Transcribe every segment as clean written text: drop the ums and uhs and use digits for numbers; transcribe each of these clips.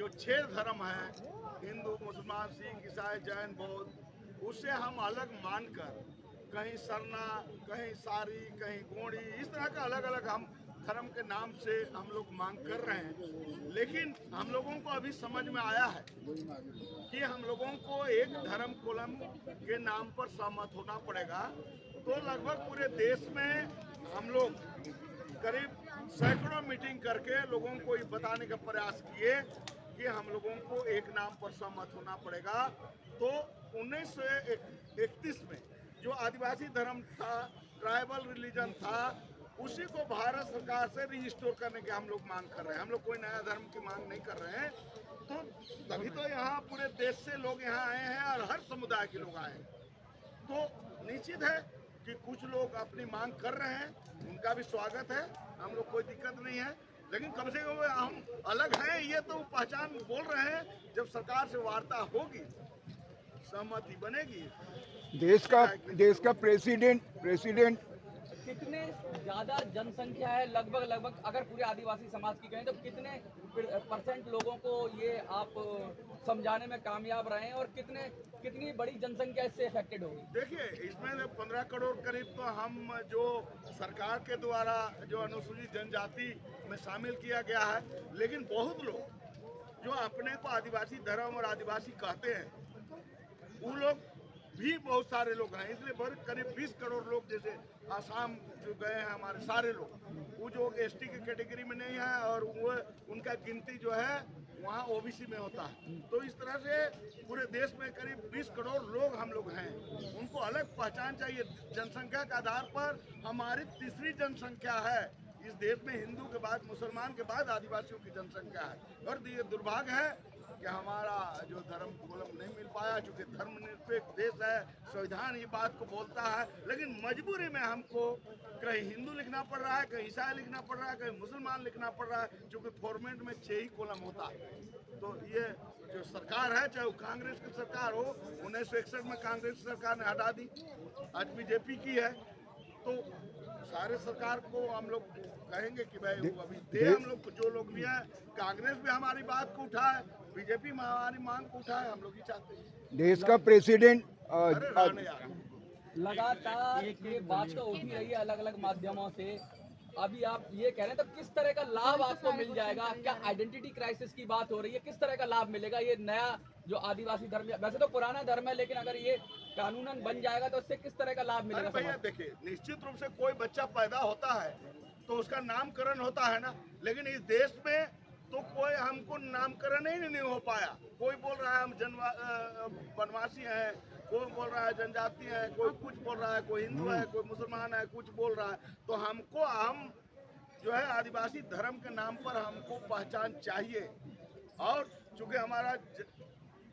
जो 6 धर्म है, हिंदू, मुसलमान, सिख, ईसाई, जैन, बौद्ध, उससे हम अलग मानकर कहीं सरना, कहीं सारी, कहीं गोंडी, इस तरह का अलग अलग हम धर्म के नाम से हम लोग मांग कर रहे हैं। लेकिन हम लोगों को अभी समझ में आया है कि हम लोगों को एक धर्म कोलम के नाम पर सहमत होना पड़ेगा। तो लगभग पूरे देश में हम लोग करीब सैकड़ों मीटिंग करके लोगों को ये बताने का प्रयास किए कि हम लोगों को एक नाम पर सहमत होना पड़ेगा। तो 1931 में जो आदिवासी धर्म था, ट्राइबल रिलीजन था, उसी को भारत सरकार से रिस्टोर करने की हम लोग मांग कर रहे हैं। हम लोग कोई नया धर्म की मांग नहीं कर रहे हैं। तो तभी तो यहाँ पूरे देश से लोग यहाँ आए हैं और हर समुदाय के लोग आए हैं। तो निश्चित है कि कुछ लोग अपनी मांग कर रहे हैं, उनका भी स्वागत है, हम लोग कोई दिक्कत नहीं है। लेकिन कम से कम हम अलग हैं ये तो पहचान बोल रहे हैं। जब सरकार से वार्ता होगी, सहमति बनेगी। देश का प्रेसिडेंट कितने ज्यादा जनसंख्या है, लगभग अगर पूरे आदिवासी समाज की कहें तो कितने % लोगों को ये आप समझाने में कामयाब रहे हैं और कितनी बड़ी जनसंख्या इससे अफेक्टेड होगी? देखिए, इसमें 15 करोड़ करीब तो हम जो सरकार के द्वारा जो अनुसूचित जनजाति में शामिल किया गया है, लेकिन बहुत लोग जो अपने को आदिवासी धर्म और आदिवासी कहते हैं, वो लोग भी बहुत सारे लोग हैं। इसलिए करीब 20 करोड़ लोग, जैसे आसाम जो गए हैं हमारे सारे लोग, वो जो एसटी की कैटेगरी में नहीं है और वो उनका गिनती जो है वहाँ ओबीसी में होता है। तो इस तरह से पूरे देश में करीब 20 करोड़ लोग हम लोग हैं। उनको अलग पहचान चाहिए। जनसंख्या के आधार पर हमारी तीसरी जनसंख्या है इस देश में। हिंदू के बाद, मुसलमान के बाद आदिवासियों की जनसंख्या है। और ये दुर्भाग्य है कि हमारा जो धर्म कोलम नहीं मिल पाया, चूँकि धर्मनिरपेक्ष देश है, संविधान ये बात को बोलता है, लेकिन मजबूरी में हमको कहीं हिंदू लिखना पड़ रहा है, कहीं ईसाई लिखना पड़ रहा है, कहीं मुसलमान लिखना पड़ रहा है, क्योंकि फॉर्मेट में 6 ही कोलम होता है। तो ये जो सरकार है, चाहे वो कांग्रेस की सरकार हो, 1961 में कांग्रेस सरकार ने हटा दी, आज बीजेपी की है। तो सारे सरकार को हम लोग कहेंगे कि भाई वो अभी दे हम लोग को, जो लोग भी हैं। कांग्रेस भी हमारी बात को उठाए, बीजेपी में हमारी मांग को उठाए, हम लोग ही चाहते हैं। देश का प्रेसिडेंट लगातार ये बात तो उठी रही है अलग अलग माध्यमों से। अभी आप ये कह रहे हैं तो किस तरह का लाभ आपको मिल जाएगा? क्या आइडेंटिटी क्राइसिस की बात हो रही है? किस तरह का लाभ मिलेगा? ये नया जो आदिवासी धर्म, वैसे तो पुराना धर्म है, लेकिन अगर ये कानूनन बन जाएगा तो इससे किस तरह का लाभ मिलेगा? भैया देखिए, निश्चित रूप से कोई बच्चा पैदा होता है तो उसका नामकरण होता है ना, लेकिन इस देश में तो कोई हमको नामकरण ही नहीं हो पाया। कोई बोल रहा है हम वनवासी हैं, कोई बोल रहा है जनजाति है, कोई कुछ बोल रहा है, कोई हिंदू है, कोई मुसलमान है, कुछ बोल रहा है। तो हमको हम जो है आदिवासी धर्म के नाम पर हमको पहचान चाहिए। और चूँकि हमारा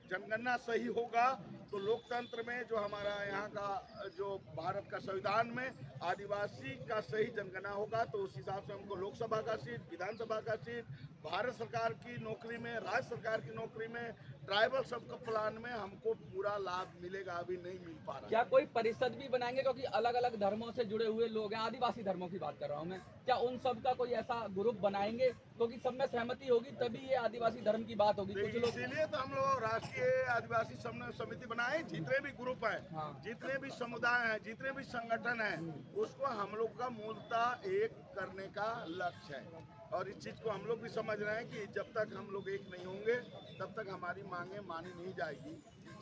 जनगणना सही होगा तो लोकतंत्र में जो हमारा यहाँ का जो भारत का संविधान में आदिवासी का सही जनगणना होगा, तो उस हिसाब से हमको लोकसभा का सीट, विधानसभा का सीट, भारत सरकार की नौकरी में, राज्य सरकार की नौकरी में, ट्राइबल सबका प्लान में हमको पूरा लाभ मिलेगा। अभी नहीं मिल पा रहा। क्या कोई परिषद भी बनाएंगे? क्योंकि अलग अलग धर्मों से जुड़े हुए लोग हैं, आदिवासी धर्मों की बात कर रहा हूँ मैं। क्या उन सब का कोई ऐसा ग्रुप बनाएंगे? क्योंकि सब में सहमति होगी तभी ये आदिवासी धर्म की बात होगी। कुछ लोग, इसीलिए तो हम लोग राष्ट्रीय आदिवासी समिति बनाए। जितने भी ग्रुप हैं, हाँ, जितने भी समुदाय हैं, जितने भी संगठन हैं, उसको हम लोग का मूलतः एक करने का लक्ष्य है। और इस चीज को हम लोग भी समझ रहे हैं कि जब तक हम लोग एक नहीं होंगे तब तक हमारी मांगे मानी नहीं जाएगी।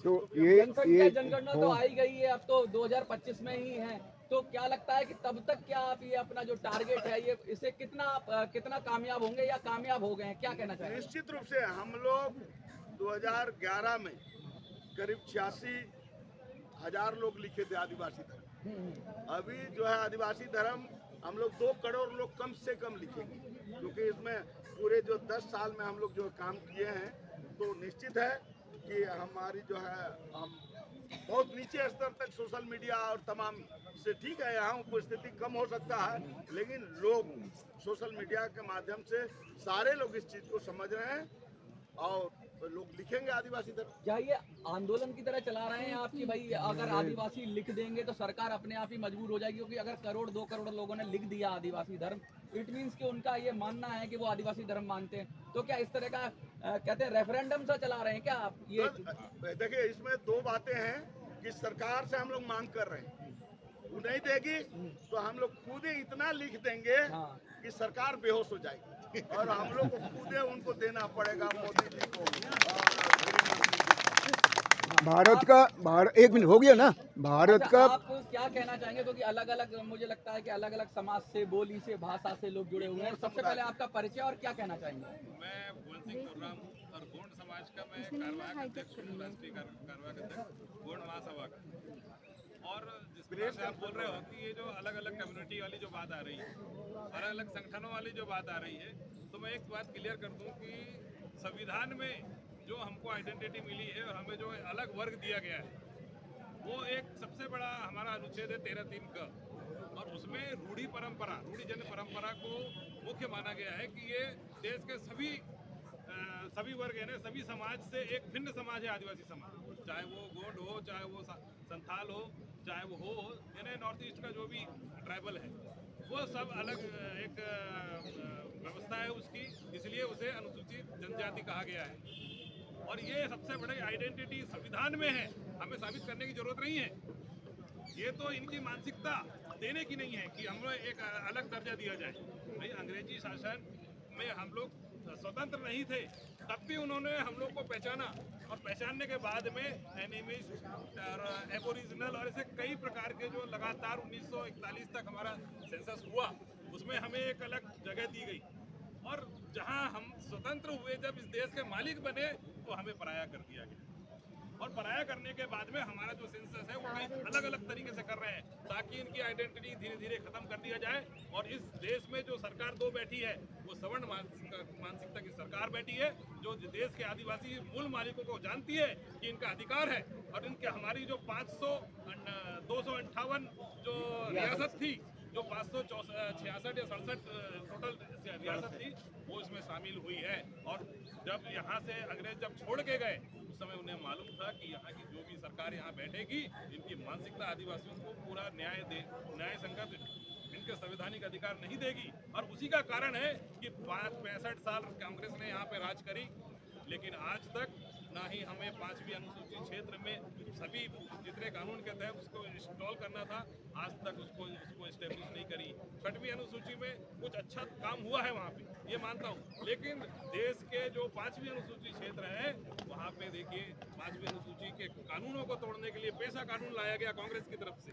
तो ये जनसंख्या जनगणना तो आई गई है, अब तो 2025 में ही है। तो क्या लगता है कि तब तक क्या आप ये अपना जो टारगेट है, ये इसे कितना कामयाब होंगे या कामयाब हो गए हैं? क्या कहना चाहिए? निश्चित रूप से हम लोग 2011 में करीब 86,000 लोग लिखे थे आदिवासी धर्म। अभी जो है आदिवासी धर्म हम लोग 2 करोड़ लोग कम से कम लिखेंगे, क्योंकि इसमें पूरे जो 10 साल में हम लोग जो काम किए हैं, तो निश्चित है कि हमारी जो है हम बहुत नीचे स्तर तक सोशल मीडिया और तमाम से, ठीक है यहाँ उपस्थिति कम हो सकता है, लेकिन लोग सोशल मीडिया के माध्यम से सारे लोग इस चीज़ को समझ रहे हैं और लोग लिखेंगे आदिवासी धर्म। क्या ये आंदोलन की तरह चला रहे हैं आपकी भाई अगर आदिवासी लिख देंगे तो सरकार अपने आप ही मजबूर हो जाएगी? क्योंकि अगर 1-2 करोड़ लोगों ने लिख दिया आदिवासी धर्म इट मीन्स कि उनका ये मानना है कि वो आदिवासी धर्म मानते हैं, तो क्या इस तरह का कहते हैं रेफरेंडम सा चला रहे हैं क्या आप ये? देखिए, इसमें दो बातें हैं कि सरकार से हम लोग मांग कर रहे हैं, वो नहीं देगी तो हम लोग खुद ही इतना लिख देंगे हाँ। कि सरकार बेहोश हो जाएगी और हम लोग को खुद ही उनको देना पड़ेगा, मोदी जी को। एक मिनट हो गया ना, भारत अच्छा, का आप क्या कहना चाहेंगे, क्योंकि अलग अलग मुझे लगता है कि अलग अलग समाज से, बोली से, भाषा से लोग जुड़े हुए हैं। सबसे पहले आपका परिचय और क्या कहना चाहेंगे? मैं भुवन सिंह बोल रहा हूँ और गोंड समाज का मैं कार्यवाहक अध्यक्ष हूँ, राष्ट्रीय कार्यवाहक अध्यक्ष गोंड महासभा का। और जिस प्रकार से आप बोल रहे हो कि ये जो अलग अलग कम्युनिटी वाली जो बात आ रही है, अलग अलग संगठनों वाली जो बात आ रही है, तो मैं एक बात क्लियर कर दूं कि संविधान में जो हमको आइडेंटिटी मिली है और हमें जो अलग वर्ग दिया गया है, वो एक सबसे बड़ा हमारा अनुच्छेद है 13(3) का, और उसमें रूढ़ी जन परंपरा को मुख्य माना गया है कि ये देश के सभी वर्ग है ना, सभी समाज से एक भिन्न समाज है आदिवासी समाज, चाहे वो गोंड हो, चाहे वो संथाल हो, चाहे वो हो यानी नॉर्थ ईस्ट का जो भी ट्राइबल है, वो सब अलग एक व्यवस्था है उसकी, इसलिए उसे अनुसूचित जनजाति कहा गया है। और ये सबसे बड़ी आइडेंटिटी संविधान में है, हमें साबित करने की जरूरत नहीं है। ये तो इनकी मानसिकता देने की नहीं है कि हम लोग एक अलग दर्जा दिया जाए। भाई अंग्रेजी शासन में हम लोग स्वतंत्र नहीं थे, तब भी उन्होंने हम लोग को पहचाना, और पहचानने के बाद में एनिमिस्ट और एबोरिजिनल और ऐसे कई प्रकार के जो लगातार 1941 तक हमारा सेंसस हुआ, उसमें हमें एक अलग जगह दी गई। और जहां हम स्वतंत्र हुए, जब इस देश के मालिक बने, तो हमें पराया कर दिया गया। और पराया करने के बाद में हमारा जो सेंसस है वो कई अलग अलग तरीके से कर रहे हैं ताकि इनकी आइडेंटिटी धीरे धीरे खत्म कर दिया जाए। और इस देश में जो सरकार दो बैठी है, वो सवर्ण मानसिकता की सरकार बैठी है, जो देश के आदिवासी मूल मालिकों को जानती है कि इनका अधिकार है, और इनके हमारी जो 258 जो रियासत थी, जो 566 या 67 टोटल रियासत थी, वो इसमें शामिल हुई है। और जब यहाँ से अंग्रेज जब छोड़ के गए, उस समय उन्हें मालूम था कि यहाँ की जो भी सरकार यहाँ बैठेगी, इनकी मानसिकता आदिवासियों को पूरा न्याय संगत इनके संवैधानिक अधिकार नहीं देगी। और उसी का कारण है कि 65 साल कांग्रेस ने यहाँ पे राज करी, लेकिन आज तक ना ही हमें 5वीं अनुसूचित क्षेत्र में सभी जितने कानून के तहत उसको इंस्टॉल करना था, आज तक उसको एस्टेब्लिश नहीं करी। 6वीं अनुसूची में कुछ अच्छा काम हुआ है वहाँ पे, ये मानता हूँ, लेकिन देश के जो 5वीं अनुसूची क्षेत्र है, वहाँ पे देखिए 5वीं अनुसूची के कानूनों को तोड़ने के लिए पेशा कानून लाया गया कांग्रेस की तरफ से,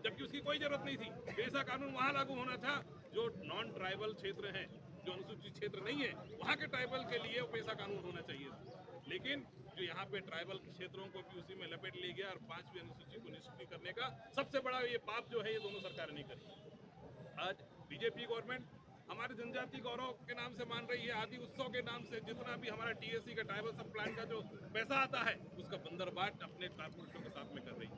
जबकि उसकी कोई जरूरत नहीं थी। पेशा कानून वहाँ लागू होना था जो नॉन ट्राइबल क्षेत्र है, जो अनुसूचित क्षेत्र नहीं है, वहाँ के ट्राइबल के लिए पेशा कानून होना चाहिए था। लेकिन जो यहाँ पे ट्राइबल क्षेत्रों को भी उसी में लपेट ले गया, और 5वीं अनुसूची को निष्क्रिय करने का सबसे बड़ा ये पाप जो है, ये दोनों सरकारें नहीं करी। आज बीजेपी गवर्नमेंट हमारे जनजाति गौरव के नाम से मान रही है, आदि उत्सव के नाम से जितना भी हमारा TSC का ट्राइबल सब प्लान का जो पैसा आता है, उसका बंदरबाट अपने कारपोरेटों के साथ में कर रही है।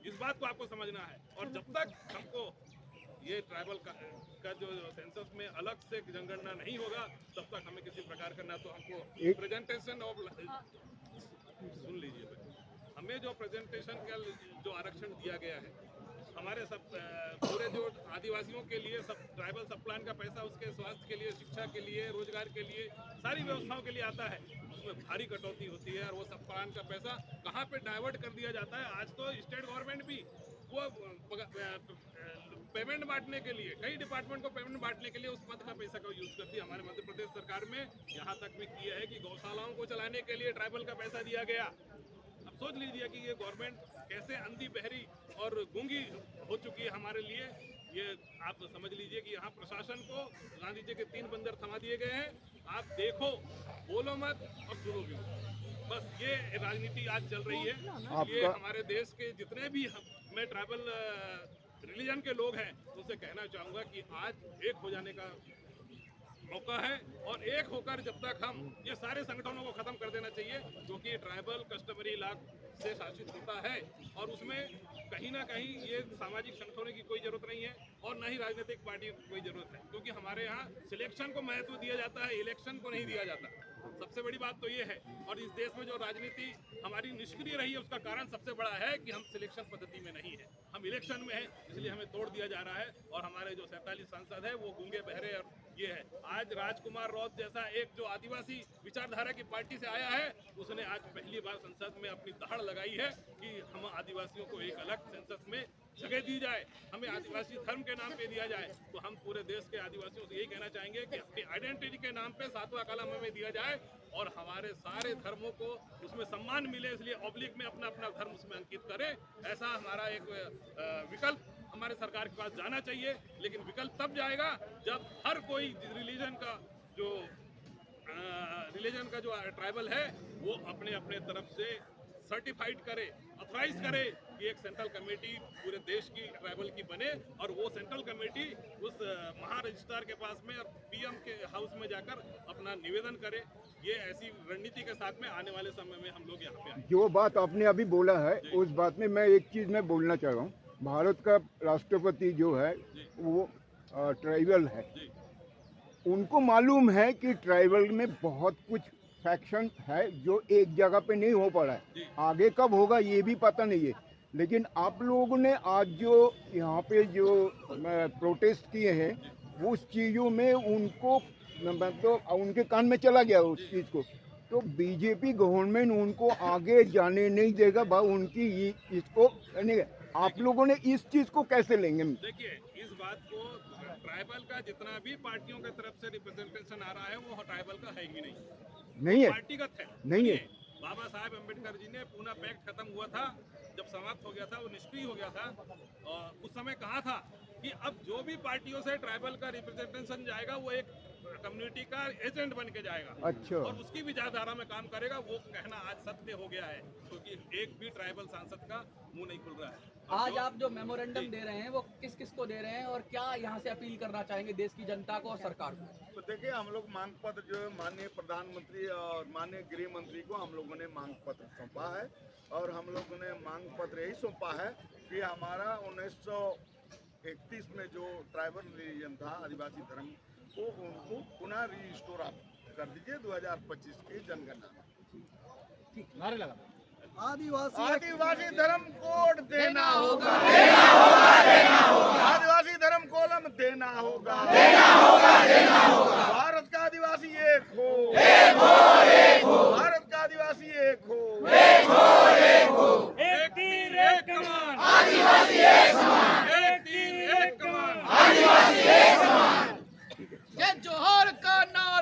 इस बात को आपको समझना है। और जब तक हमको ये ट्राइबल का जो सेंसस में अलग से जनगणना नहीं होगा, तब तक हमें किसी प्रकार का ना तो हमको प्रेजेंटेशन ऑफ, सुन लीजिए, हमें जो प्रेजेंटेशन का जो आरक्षण दिया गया है, हमारे सब पूरे जो आदिवासियों के लिए सब ट्राइबल सब प्लान का पैसा उसके स्वास्थ्य के लिए, शिक्षा के लिए, रोजगार के लिए, सारी व्यवस्थाओं के लिए आता है, उसमें भारी कटौती होती है। और वो सब प्लान का पैसा कहाँ पे डाइवर्ट कर दिया जाता है। आज तो स्टेट गवर्नमेंट भी वो पेमेंट बांटने के लिए, कई डिपार्टमेंट को पेमेंट बांटने के लिए उस मद का पैसा का यूज करती है। हमारे मध्य प्रदेश सरकार में यहाँ तक भी किया है कि गौशालाओं को चलाने के लिए ट्राइबल का पैसा दिया गया। अब सोच लीजिए कि ये गवर्नमेंट कैसे अंधी, बहरी और गूंगी हो चुकी है हमारे लिए। ये आप समझ लीजिए कि यहाँ प्रशासन को गांधी जी के 3 बंदर थमा दिए गए हैं, आप देखो, बोलो मत और सुनो भी मत। बस ये राजनीति आज चल रही है। ये हमारे देश के जितने भी मैं ट्राइबल रिलीजन के लोग हैं, उनसे कहना चाहूँगा कि आज एक हो जाने का मौका है, और एक होकर जब तक हम ये सारे संगठनों को खत्म कर देना चाहिए, क्योंकि ट्राइबल कस्टमरी लॉ से शासित होता है, और उसमें कहीं ना कहीं ये सामाजिक संगठनों की कोई जरूरत नहीं है, और न ही राजनीतिक पार्टी की कोई जरूरत है, क्योंकि हमारे यहाँ सिलेक्शन को महत्व दिया जाता है, इलेक्शन को नहीं दिया जाता। सबसे बड़ी बात तो ये है। और इस देश में जो राजनीति हमारी निष्क्रिय रही है उसका कारण सबसे बड़ा है कि हम सिलेक्शन पद्धति में नहीं है, हम इलेक्शन में है, इसलिए हमें तोड़ दिया जा रहा है। और हमारे जो 47 सांसद है वो गूंगे बहरे और ये है। आज राजकुमार रौत जैसा एक जो आदिवासी विचारधारा की पार्टी से आया है, उसने आज पहली बार संसद में अपनी दहाड़ लगाई है कि हम आदिवासियों को एक अलग संसद में जगह दी जाए, हमें आदिवासी धर्म के नाम पे दिया जाए। तो हम पूरे देश के आदिवासियों से यही कहना चाहेंगे कि अपनी आइडेंटिटी के नाम पे 7वां कलम हमें दिया जाए और हमारे सारे धर्मों को उसमें सम्मान मिले, इसलिए ऑब्लिक में अपना अपना धर्म उसमें अंकित करें। ऐसा हमारा एक विकल्प हमारे सरकार के पास जाना चाहिए। लेकिन विकल्प तब जाएगा जब हर कोई रिलीजन का जो ट्राइबल है वो अपने अपने तरफ से सर्टिफाइड करे, ऑथराइज करे कि एक सेंट्रल कमेटी पूरे देश की ट्राइबल की बने और वो सेंट्रल कमेटी उस महा रजिस्ट्रार के पास में और पीएम के हाउस में जाकर अपना निवेदन करे। ये ऐसी रणनीति के साथ में आने वाले समय में हम लोग यहाँ पे आए। जो बात आपने अभी बोला है उस बात में मैं एक चीज़ मैं बोलना चाह रहा हूँ। भारत का राष्ट्रपति जो है वो ट्राइबल है। उनको मालूम है कि ट्राइबल में बहुत कुछ फैक्शन है जो एक जगह पे नहीं हो पा रहा है, आगे कब होगा ये भी पता नहीं है। लेकिन आप लोगों ने आज जो यहाँ पे जो प्रोटेस्ट किए हैं उस चीज़ों में उनको तो उनके कान में चला गया उस चीज़ को। तो बीजेपी गवर्नमेंट उनको आगे जाने नहीं देगा भाई, उनकी इसको नहीं। आप लोगों ने इस चीज़ को कैसे लेंगे? देखिए, इस बात को ट्राइबल का जितना भी पार्टियों की तरफ से रिप्रेजेंटेशन आ रहा है वो ट्राइबल का है ही नहीं है, पार्टीगत है, नहीं है। बाबा साहेब अम्बेडकर जी ने पूना पैक्ट खत्म हुआ था, जब समाप्त हो गया था, वो निष्क्रिय हो गया था। और उस समय कहा था कि अब जो भी पार्टियों से ट्राइबल का रिप्रेजेंटेशन जाएगा वो एक कम्युनिटी का एजेंट बन के जाएगा। अच्छा। और उसकी विचारधारा में काम करेगा। वो कहना आज सत्य हो गया है क्योंकि एक भी ट्राइबल सांसद का मुंह नहीं खुल रहा है। आज आप जो मेमोरेंडम दे रहे हैं वो किस किस को दे रहे हैं और क्या यहाँ से अपील करना चाहेंगे देश की जनता को और सरकार को? तो देखिए, हम लोग मांग पत्र जो है माननीय प्रधानमंत्री और माननीय गृह मंत्री को हम लोगों ने मांग पत्र सौंपा है। और हम लोगों ने मांग पत्र यही सौंपा है कि हमारा 1931 में जो ट्राइबल रिलीजन था, आदिवासी धर्म को, उनको पुनः रिस्टोर आप कर दीजिए 2025 की जनगणना। ठीक, नारे लगा। आदिवासी धर्म कोड देना होगा, आदिवासी धर्म कोलम देना होगा, भारत का आदिवासी एक हो, भारत का आदिवासी एक हो, एक तीर एक कमान, आदिवासी एक समान, एक तीर एक कमान, आदिवासी एक समान। जय जोहर का नारा